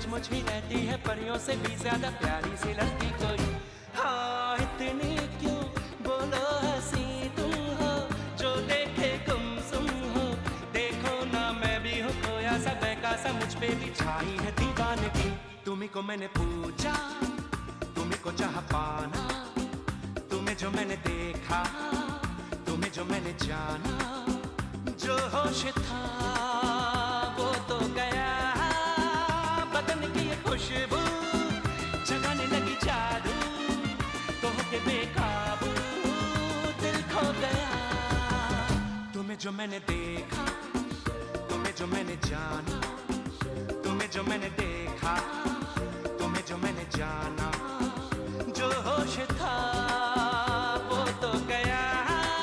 सचमुच ही रहती है परियों से भी ज्यादा प्यारी सी लड़की कोई। हाँ इतनी क्यों बोलो हंसी तुम हो, जो देखे गुमसुम हो। देखो ना मैं भी हूँ खोया सा बहका सा, मुझ पे भी छाई है दीवानगी। तुम्हीं को मैंने पूछा, तुम्हीं को चाहा पाना, तुम्हें जो मैंने देखा, तुम्हें जो मैंने जाना। जो होश था वो तो गया, बदन की ये खुशबू जगाने लगी जादू, तो होके बेकाबू दिल खो गया। तुम्हें जो मैंने देखा, तुम्हें जो मैंने जाना, तुम्हें जो मैंने देखा, तुम्हें जो मैंने जाना। जो होश था